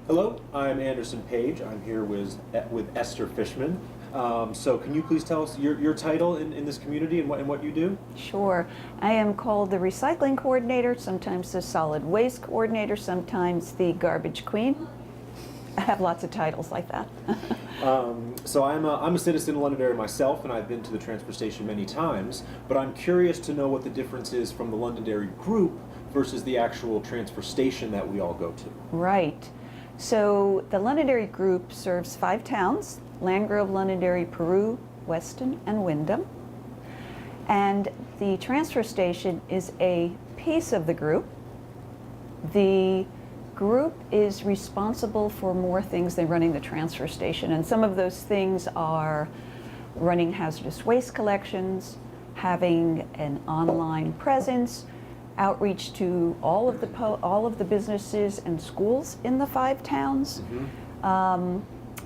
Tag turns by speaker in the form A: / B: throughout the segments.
A: Hello, I'm Anderson Page. I'm here with Esther Fishman. So can you please tell us your title in this community and what you do?
B: Sure. I am called the recycling coordinator, sometimes the solid waste coordinator, sometimes the garbage queen. I have lots of titles like that.
A: So I'm a citizen in Londonderry myself, and I've been to the transfer station many times, but I'm curious to know what the difference is from the Londonderry group versus the actual transfer station that we all go to.
B: Right. So the Londonderry group serves 5 towns: Landgrove, Londonderry, Peru, Weston, and Windham. And the transfer station is a piece of the group. The group is responsible for more things than running the transfer station, and some of those things are running hazardous waste collections, having an online presence, outreach to all of the businesses and schools in the 5 towns,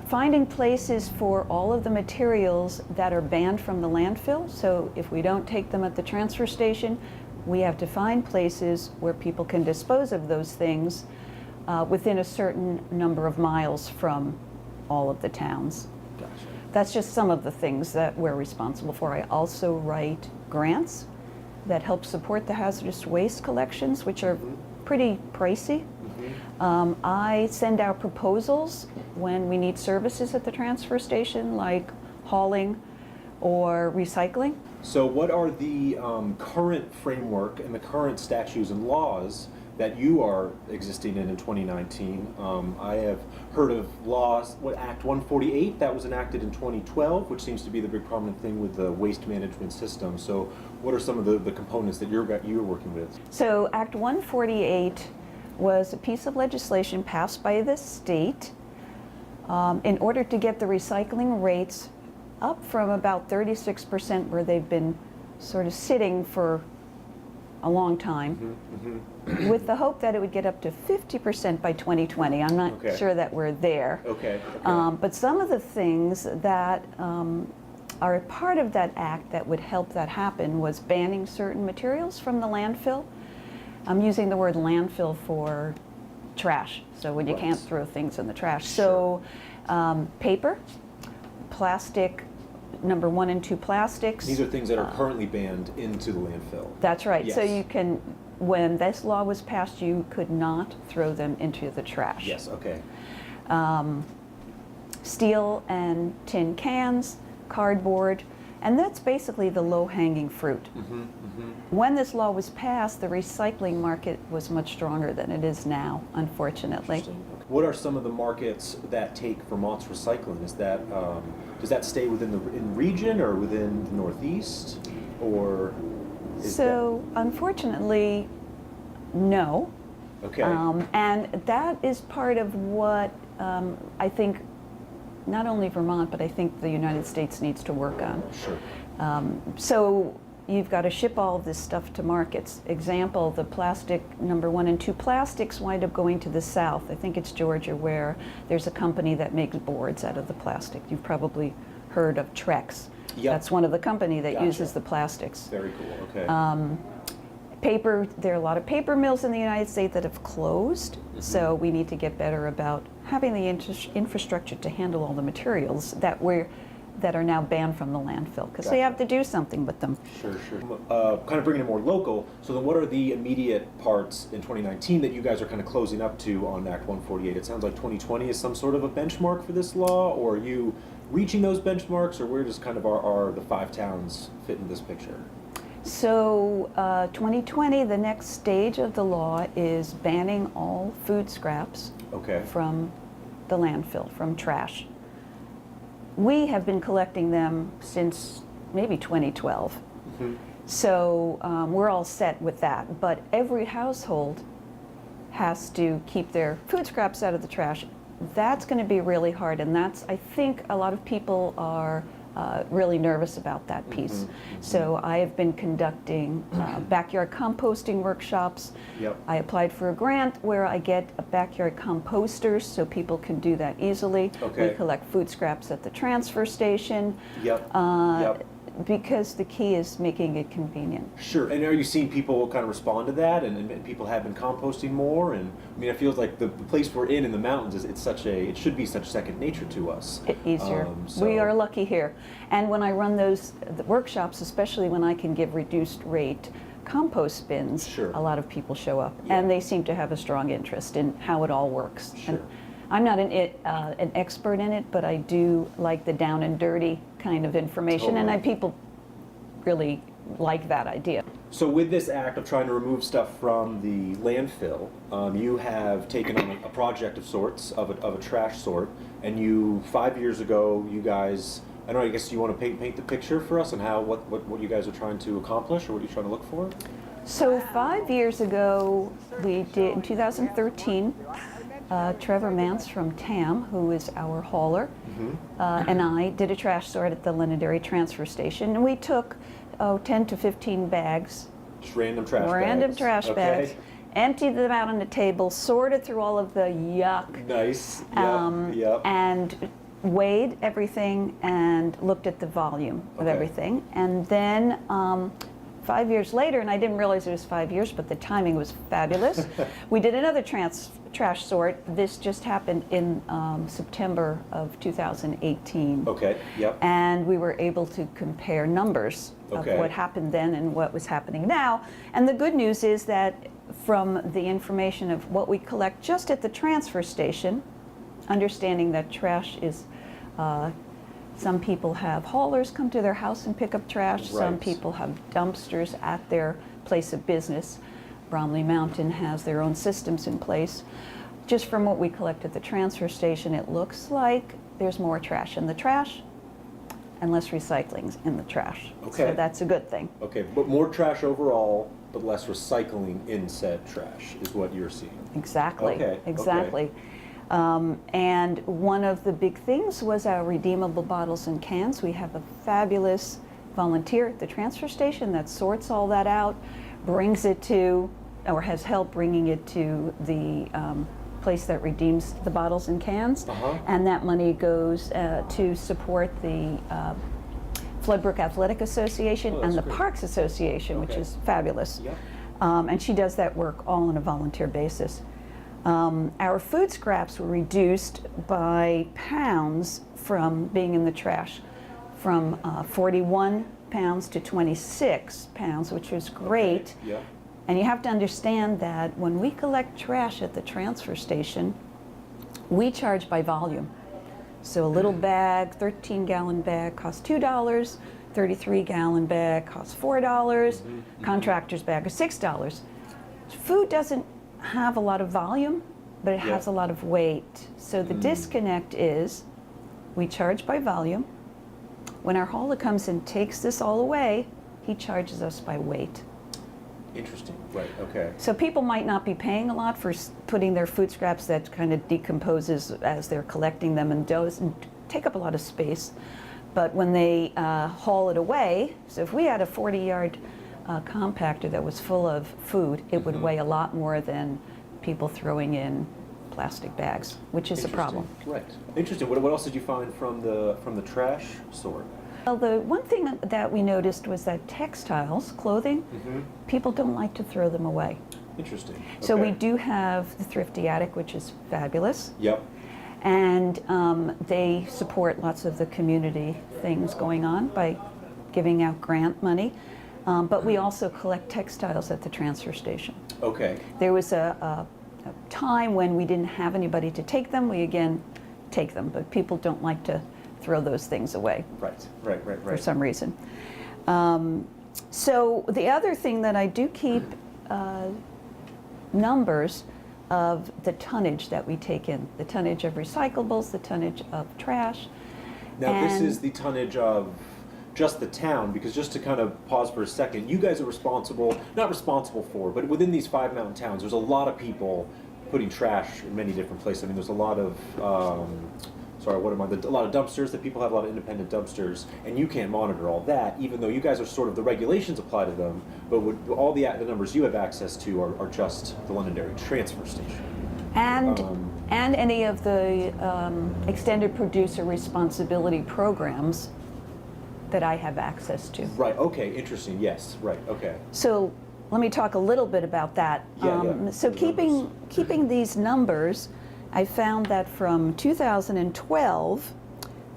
B: finding places for all of the materials that are banned from the landfill. So if we don't take them at the transfer station, we have to find places where people can dispose of those things within a certain number of miles from all of the towns.
A: Gotcha.
B: That's just some of the things that we're responsible for. I also write grants that help support the hazardous waste collections, which are pretty pricey. I send out proposals when we need services at the transfer station, like hauling or recycling.
A: So what are the current framework and the current statutes and laws that you are existing in 2019? I have heard of laws, Act 148 that was enacted in 2012, which seems to be the big prominent thing with the waste management system. So what are some of the components that you're working with?
B: So Act 148 was a piece of legislation passed by the state in order to get the recycling rates up from about 36%, where they've been sort of sitting for a long time, with the hope that it would get up to 50% by 2020. I'm not sure that we're there.
A: Okay.
B: But some of the things that are a part of that act that would help that happen was banning certain materials from the landfill. I'm using the word landfill for trash, so when you can't throw things in the trash.
A: Sure.
B: So paper, plastic, number 1 and 2 plastics.
A: These are things that are currently banned into the landfill.
B: That's right.
A: Yes.
B: So you can, when this law was passed, you could not throw them into the trash.
A: Yes, okay.
B: Steel and tin cans, cardboard, and that's basically the low-hanging fruit. When this law was passed, the recycling market was much stronger than it is now, unfortunately.
A: What are some of the markets that take Vermont's recycling? Is that does that stay within the region or within the Northeast, or
B: unfortunately, no.
A: Okay.
B: And that is part of what I think not only Vermont, but I think the United States needs to work on.
A: Sure.
B: So you've got to ship all of this stuff to markets. Example, the plastic, number 1 and 2 plastics wind up going to the south. I think it's Georgia, where there's a company that makes boards out of the plastic. You've probably heard of Trex.
A: Yep.
B: That's one of the company that uses the plastics.
A: Very cool, okay.
B: Paper, there are a lot of paper mills in the United States that have closed, so we need to get better about having the infrastructure to handle all the materials that are now banned from the landfill, because they have to do something with them.
A: Sure. Kind of bringing it more local, so then what are the immediate parts in 2019 that you guys are kind of closing up to on Act 148? It sounds like 2020 is some sort of a benchmark for this law, or are you reaching those benchmarks, or where does kind of the 5 towns fit in this picture?
B: So 2020, the next stage of the law is banning all food scraps from the landfill, from trash. We have been collecting them since maybe 2012. So we're all set with that. But every household has to keep their food scraps out of the trash. That's going to be really hard, and I think a lot of people are really nervous about that piece. So I have been conducting backyard composting workshops. I applied for a grant where I get a backyard composters so people can do that easily. We collect food scraps at the transfer station. because the key is making it convenient.
A: Sure. And are you seeing people kind of respond to that, and people have been composting more? And I mean, it feels like the place we're in the mountains is it should be such second nature to us.
B: Easier.
A: So-
B: We are lucky here. And when I run the workshops, especially when I can give reduced rate compost bins,
A: Sure.
B: a lot of people show up,
A: Yeah.
B: and they seem to have a strong interest in how it all works.
A: Sure.
B: And I'm not an expert in it, but I do like the down and dirty kind of information,
A: Totally.
B: and people really like that idea.
A: So with this act of trying to remove stuff from the landfill, you have taken on a project of sorts, of a trash sort, and 5 years ago, you guys, I don't know, I guess you want to paint the picture for us on what you guys are trying to accomplish, or what you're trying to look for?
B: So 5 years ago, we did, in 2013, Trevor Mance from TAM, who is our hauler, and I did a trash sort at the Londonderry transfer station, and we took 10 to 15 bags,
A: Just random trash bags?
B: random trash
A: Okay.
B: bags, emptied them out on the table, sorted through all of the yuck,
A: Nice. Yep.
B: and weighed everything and looked at the volume of
A: Okay.
B: everything. And then 5 years later, and I didn't realize it was 5 years, but the timing was fabulous, we did another trash sort. This just happened in September of 2018.
A: Okay. Yep.
B: And we were able to compare numbers
A: Okay.
B: of what happened then and what was happening now. And the good news is that from the information of what we collect just at the transfer station, understanding that trash is, some people have haulers come to their house and pick up trash. Some
A: Right.
B: people have dumpsters at their place of business. Bromley Mountain has their own systems in place. Just from what we collect at the transfer station, it looks like there's more trash in the trash and less recycling in the trash.
A: Okay.
B: So that's a good thing.
A: Okay, but more trash overall, but less recycling in said trash is what you're seeing.
B: Exactly.
A: Okay,
B: Exactly. And one of the big things was our redeemable bottles and cans. We have a fabulous volunteer at the transfer station that sorts all that out, brings it to, or has help bringing it to the place that redeems the bottles and cans.
A: Uh-huh.
B: And that money goes to support the Floodbrook Athletic Association
A: Oh,
B: and
A: that's
B: the
A: great.
B: Parks Association, which
A: Okay.
B: is fabulous.
A: Yep.
B: And she does that work all on a volunteer basis. Our food scraps were reduced by pounds from being in the trash, from 41 pounds to 26 pounds, which was great.
A: Okay. Yep.
B: And you have to understand that when we collect trash at the transfer station, we charge by volume. So a little bag, 13-gallon bag costs $2, 33-gallon bag costs $4, contractor's bag is $6. Food doesn't have a lot of volume, but it has a lot of weight. So the disconnect is we charge by volume. When our hauler comes and takes this all away, he charges us by weight.
A: Interesting. Right. Okay.
B: So people might not be paying a lot for putting their food scraps that kind of decomposes as they're collecting them and doesn't take up a lot of space. But when they haul it away, so if we had a 40-yard compactor that was full of food, it would weigh a lot more than people throwing in plastic bags, which is a problem.
A: Right. Interesting. What else did you find from the trash sort?
B: Well, the one thing that we noticed was that textiles, clothing, people don't like to throw them away.
A: Interesting.
B: So
A: Okay.
B: we do have the Thrifty Attic, which is fabulous.
A: Yep.
B: And they support lots of the community things going on by giving out grant money. But we also collect textiles at the transfer station.
A: Okay.
B: There was a time when we didn't have anybody to take them. We again take them, but people don't like to throw those things away
A: Right.
B: for some reason. So the other thing that I do keep numbers of the tonnage that we take in, the tonnage of recyclables, the tonnage of trash.
A: Now this
B: And-
A: is the tonnage of just the town, because just to kind of pause for a second, you guys are not responsible for, but within these 5 mountain towns, there's a lot of people putting trash in many different places. I mean, there's a lot of, a lot of dumpsters that people have, a lot of independent dumpsters, and you can't monitor all that, even though you guys are sort of, the regulations apply to them, but all the numbers you have access to are just the Londonderry transfer station.
B: And any of the extended producer responsibility programs that I have access to.
A: Right, okay, interesting, yes, right, okay.
B: So let me talk a little bit about that.
A: Yeah.
B: So
A: The
B: keeping these numbers, I found that from 2012,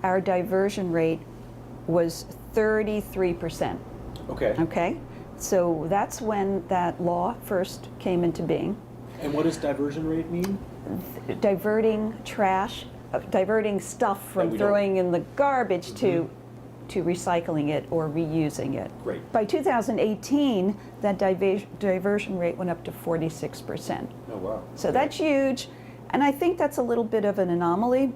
B: our diversion rate was 33%.
A: Okay.
B: Okay? So that's when that law first came into being.
A: And what does diversion rate mean?
B: Diverting trash, diverting stuff
A: That
B: from
A: we don't-
B: throwing in the garbage to recycling it or reusing it.
A: Great.
B: By 2018, that diversion rate went up to 46%.
A: Oh, wow.
B: So
A: Okay.
B: that's huge, and I think that's a little bit of an anomaly.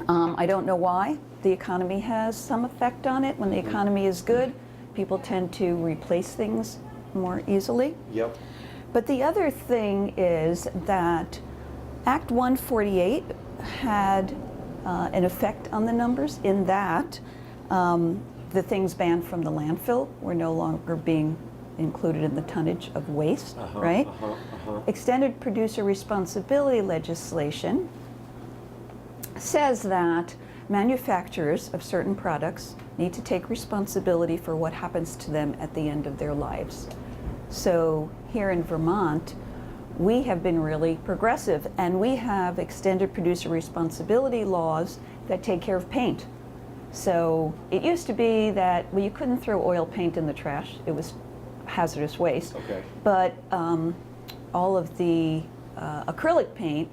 B: I don't know why. The economy has some effect on it. When the economy is good, people tend to replace things more easily.
A: Yep.
B: But the other thing is that Act 148 had an effect on the numbers in that the things banned from the landfill were no longer being included in the tonnage of waste, right? Extended producer responsibility legislation says that manufacturers of certain products need to take responsibility for what happens to them at the end of their lives. So here in Vermont, we have been really progressive, and we have extended producer responsibility laws that take care of paint. So it used to be that, well, you couldn't throw oil paint in the trash. It was hazardous waste.
A: Okay.
B: But all of the acrylic paint,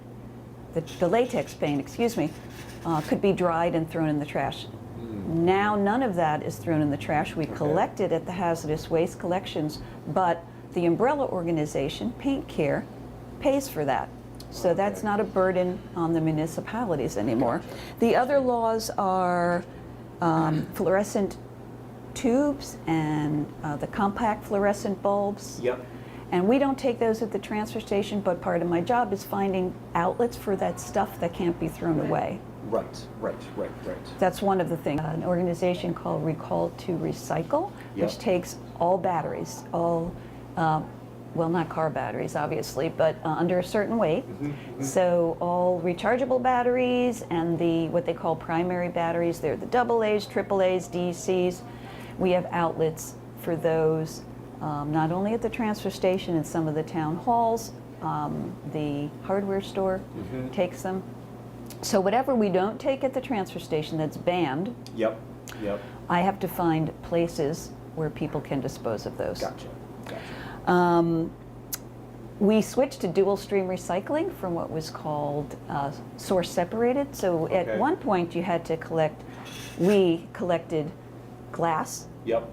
B: the latex paint, excuse me, could be dried and thrown in the trash. Now none of that is thrown in the trash. We collect it at the hazardous waste collections, but the umbrella organization, Paint Care, pays for that. So that's not a burden on the municipalities anymore. The other laws are fluorescent tubes and the compact fluorescent bulbs.
A: Yep.
B: And we don't take those at the transfer station, but part of my job is finding outlets for that stuff that can't be thrown away.
A: Right.
B: That's one of the things. An organization called Recall to Recycle, which
A: Yep.
B: takes all batteries, all, well, not car batteries, obviously, but under a certain weight. So all rechargeable batteries and the what they call primary batteries, they're the AA's, AAA's, DC's. We have outlets for those, not only at the transfer station and some of the town halls, the hardware store takes them. So whatever we don't take at the transfer station that's banned,
A: Yep.
B: I have to find places where people can dispose of those.
A: Gotcha.
B: We switched to dual stream recycling from what was called source separated. So
A: Okay.
B: at one point you had to we collected glass,
A: Yep.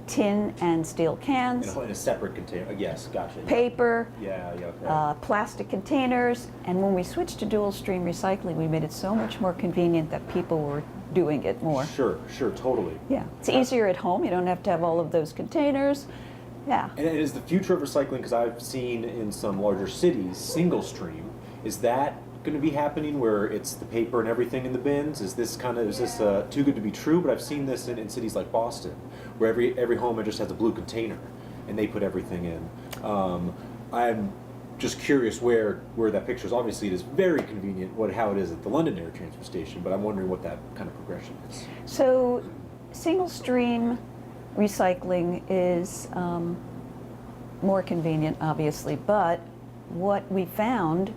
B: tin and steel cans,
A: In a separate container. Yes, gotcha.
B: paper,
A: Yeah. Okay.
B: plastic containers, and when we switched to dual stream recycling, we made it so much more convenient that people were doing it more.
A: Sure, totally.
B: Yeah, it's easier at home. You don't have to have all of those containers. Yeah.
A: And it is the future of recycling, because I've seen in some larger cities single stream. Is that going to be happening where it's the paper and everything in the bins? Is this too good to be true? But I've seen this in cities like Boston, where every home just has a blue container, and they put everything in. I'm just curious where that picture is. Obviously, it is very convenient how it is at the Londonderry transfer station, but I'm wondering what that kind of progression is.
B: So single stream recycling is more convenient, obviously, but what we found,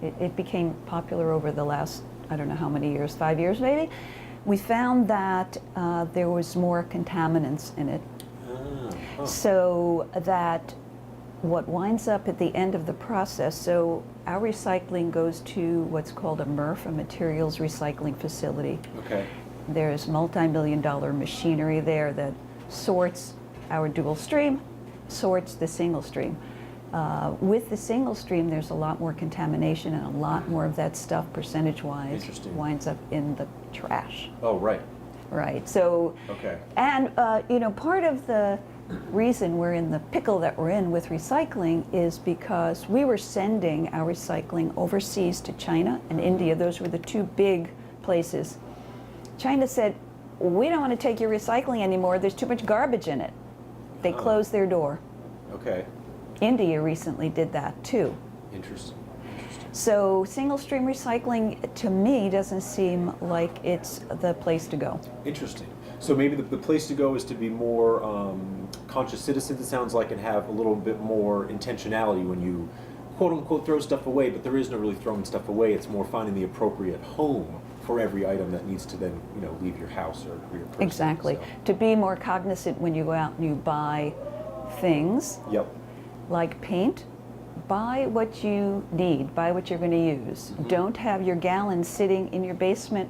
B: it became popular over the last, I don't know how many years, 5 years maybe, we found that there was more contaminants in it. So that what winds up at the end of the process, so our recycling goes to what's called a MRF, a materials recycling facility.
A: Okay.
B: There's multi-million-dollar machinery there that sorts our dual stream, sorts the single stream. With the single stream, there's a lot more contamination, and a lot more of that stuff, percentage-wise,
A: Interesting.
B: winds up in the trash.
A: Oh, right.
B: Right. So,
A: Okay.
B: and part of the reason we're in the pickle that we're in with recycling is because we were sending our recycling overseas to China and India. Those were the two big places. China said, we don't want to take your recycling anymore. There's too much garbage in it. They closed their door.
A: Okay.
B: India recently did that too.
A: Interesting.
B: So single stream recycling, to me, doesn't seem like it's the place to go.
A: Interesting. So maybe the place to go is to be more conscious citizens, it sounds like, and have a little bit more intentionality when you quote unquote throw stuff away, but there is no really throwing stuff away. It's more finding the appropriate home for every item that needs to then, you know, leave your house or your person.
B: Exactly.
A: So.
B: To be more cognizant when you go out and you buy things
A: Yep.
B: like paint, buy what you need, buy what you're going to use.
A: Mm-hmm.
B: Don't have your gallons sitting in your basement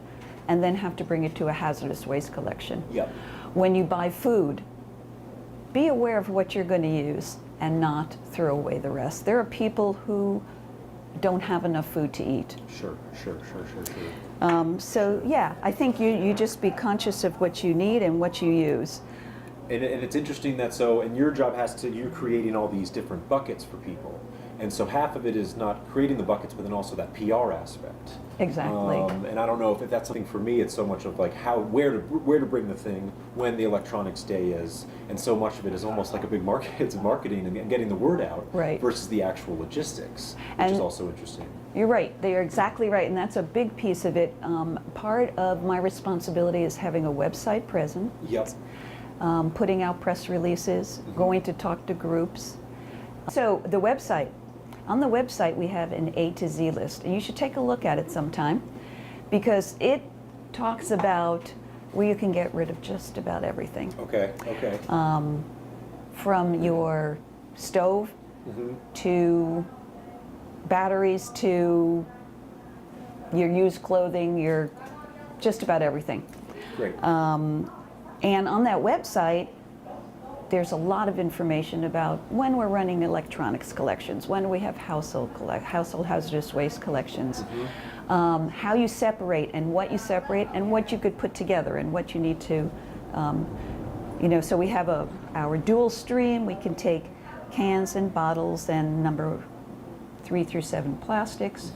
B: and then have to bring it to a hazardous waste collection.
A: Yep.
B: When you buy food, be aware of what you're going to use and not throw away the rest. There are people who don't have enough food to eat.
A: Sure.
B: So yeah, I think you just be conscious of what you need and what you use.
A: And it's interesting that and your job you're creating all these different buckets for people. And so half of it is not creating the buckets, but then also that PR aspect.
B: Exactly.
A: And I don't know if that's something for me. It's so much of like where to bring the thing when the electronics day is, and so much of it is almost like a big market. It's marketing and getting the word out,
B: right,
A: versus the actual logistics, which is also interesting.
B: You're right. They are exactly right, and that's a big piece of it. Part of my responsibility is having a website present.
A: Yep.
B: Putting out press releases, going to talk to groups. So the website. On the website, we have an A to Z list, and you should take a look at it sometime because it talks about where you can get rid of just about everything.
A: Okay.
B: From your stove to batteries to your used clothing, your just about everything.
A: Great.
B: And on that website, there's a lot of information about when we're running electronics collections, when we have household hazardous waste collections, how you separate and what you could put together and what you need to, so we have our dual stream. We can take cans and bottles and number 3 through 7 plastics,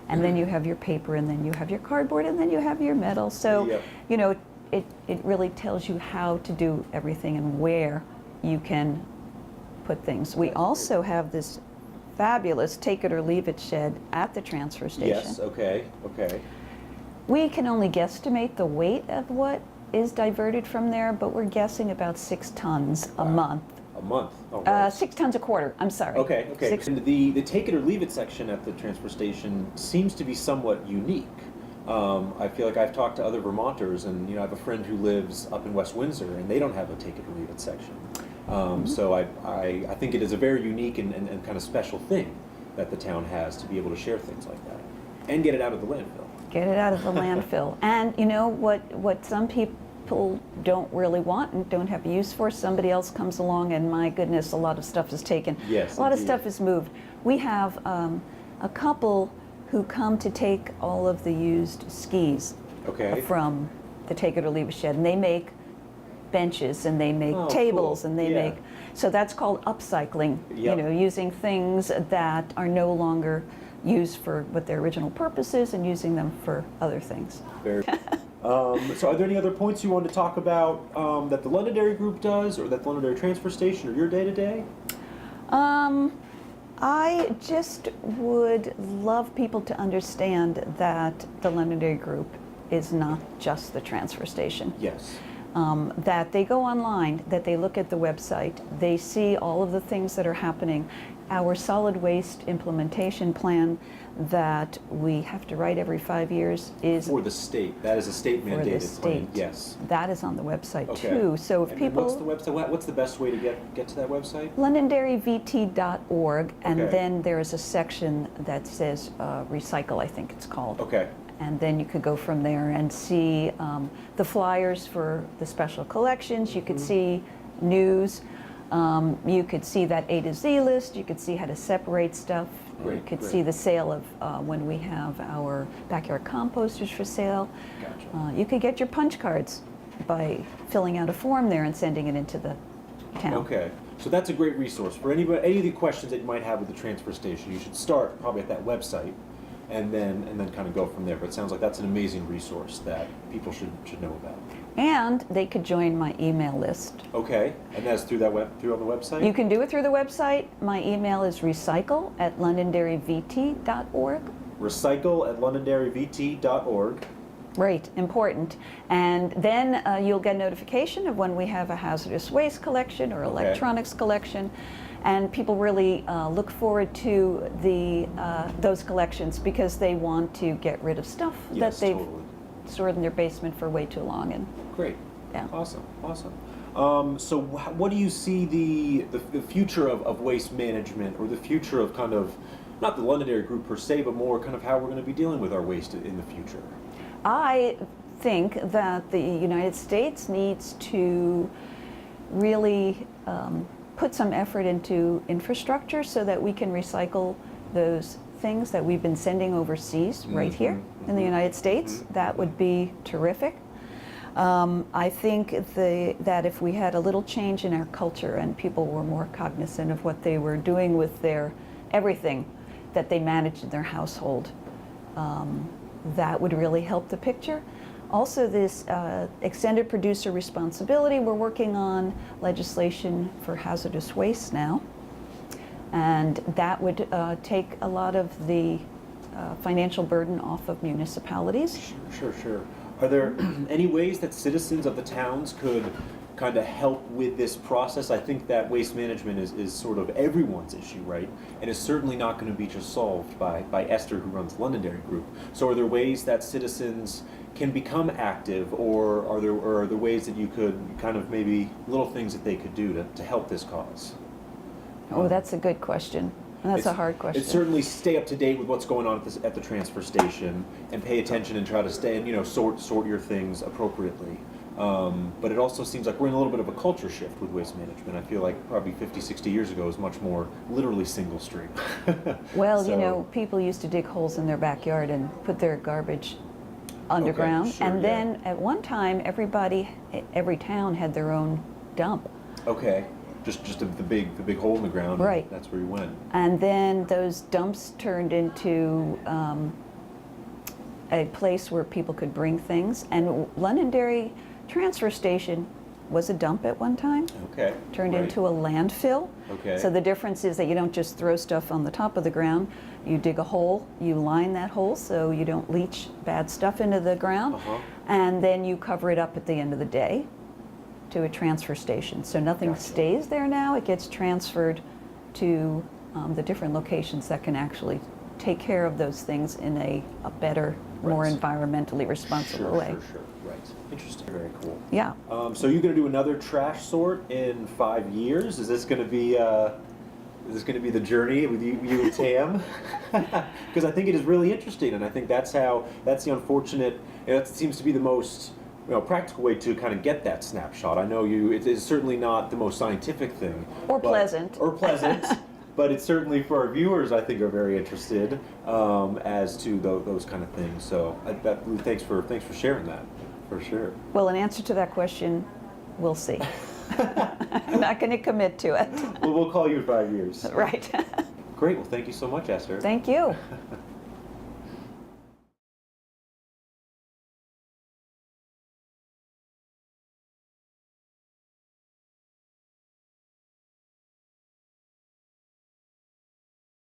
B: and then you have your paper, and then you have your cardboard, and then you have your metal. So, it really tells you how to do everything and where you can put things. We also have this fabulous take it or leave it shed at the transfer station.
A: Yes, okay.
B: We can only guesstimate the weight of what is diverted from there, but we're guessing about 6 tons a month.
A: A month? Oh, right.
B: 6 tons a quarter, I'm sorry.
A: Okay. And the take it or leave it section at the transfer station seems to be somewhat unique. I feel like I've talked to other Vermonters, and I have a friend who lives up in West Windsor, and they don't have a take it or leave it section. So I think it is a very unique and kind of special thing that the town has to be able to share things like that and get it out of the landfill.
B: Get it out of the landfill. And what some people don't really want and don't have use for, somebody else comes along and my goodness, a lot of stuff is taken.
A: Yes,
B: a lot
A: indeed.
B: of stuff is moved. We have a couple who come to take all of the used skis from the take it or leave it shed, and they make benches and they make tables,
A: cool.
B: and they make, so that's called upcycling. Using things that are no longer used for what their original purpose is and using them for other things.
A: Very. So are there any other points you want to talk about that the Londonderry Group does, or that the Londonderry Transfer Station, or your day-to-day?
B: I just would love people to understand that the Londonderry Group is not just the transfer station.
A: Yes.
B: That they go online, that they look at the website, they see all of the things that are happening. Our solid waste implementation plan that we have to write every 5 years is
A: for the state. That is a state mandated plan. Yes.
B: That is on the website too. So if people,
A: what's the website? What's the best way to get to that website?
B: LondonderryVT.org, and then there is a section that says recycle, I think it's called.
A: Okay.
B: And then you could go from there and see the flyers for the special collections. You could see news. You could see that A to Z list. You could see how to separate stuff. You could see the sale of when we have our backyard composters for sale.
A: Gotcha.
B: You could get your punch cards by filling out a form there and sending it into the town.
A: Okay. So that's a great resource for anybody. Any of the questions that you might have with the transfer station, you should start probably at that website. and then kind of go from there. But it sounds like that's an amazing resource that people should know about.
B: And they could join my email list.
A: Okay, and that's through on the website?
B: You can do it through the website. My email is recycle@londonderryvt.org.
A: Recycle@londonderryvt.org.
B: Right, important. And then you'll get notification of when we have a hazardous waste collection or electronics collection. And people really look forward to those collections because they want to get rid of stuff that they've stored in their basement for way too long. And
A: great.
B: Yeah.
A: Awesome. So what do you see the future of waste management, or the future of kind of, not the Londonderry Group per se, but more kind of how we're going to be dealing with our waste in the future?
B: I think that the United States needs to really put some effort into infrastructure so that we can recycle those things that we've been sending overseas right here in the United States. That would be terrific. I think that if we had a little change in our culture and people were more cognizant of what they were doing with their everything that they managed in their household, that would really help the picture. Also, this extended producer responsibility, we're working on legislation for hazardous waste now, and that would take a lot of the financial burden off of municipalities.
A: Sure. Are there any ways that citizens of the towns could kind of help with this process? I think that waste management is sort of everyone's issue, right? And is certainly not going to be just solved by Esther, who runs the Londonderry Group. So are there ways that citizens can become active, or are there ways that you could kind of, maybe little things that they could do to help this cause?
B: Oh, that's a good question. That's a hard question.
A: It's certainly stay up to date with what's going on at the transfer station, and pay attention and try to stay and sort your things appropriately. But it also seems like we're in a little bit of a culture shift with waste management. I feel like probably 50, 60 years ago was much more literally single stream.
B: Well,
A: So,
B: people used to dig holes in their backyard and put their garbage underground.
A: Okay, sure,
B: and then at one time, every town had their own dump.
A: okay, just the big hole in the ground.
B: Right.
A: That's where you went.
B: And then those dumps turned into a place where people could bring things. And Londonderry Transfer Station was a dump at one time.
A: Okay.
B: Turned
A: right.
B: into a landfill.
A: Okay.
B: So the difference is that you don't just throw stuff on the top of the ground. You dig a hole, you line that hole so you don't leach bad stuff into the ground, and then you cover it up at the end of the day to a transfer station. So nothing stays there now. It gets transferred to the different locations that can actually take care of those things in a better, more environmentally responsible way.
A: Sure. Right. Interesting. Very cool.
B: Yeah.
A: So you're going to do another trash sort in 5 years? Is this going to be the journey with you and Tam? Because I think it is really interesting, and I think that's the unfortunate. That seems to be the most practical way to kind of get that snapshot. I know it is certainly not the most scientific thing,
B: Pleasant.
A: But it's certainly, for our viewers, I think, are very interested as to those kind of things. So thanks for sharing that, for sure.
B: Well, in answer to that question, we'll see. I'm not going to commit to it.
A: Well, we'll call you in 5 years.
B: Right.
A: Great. Well, thank you so much, Esther.
B: Thank you.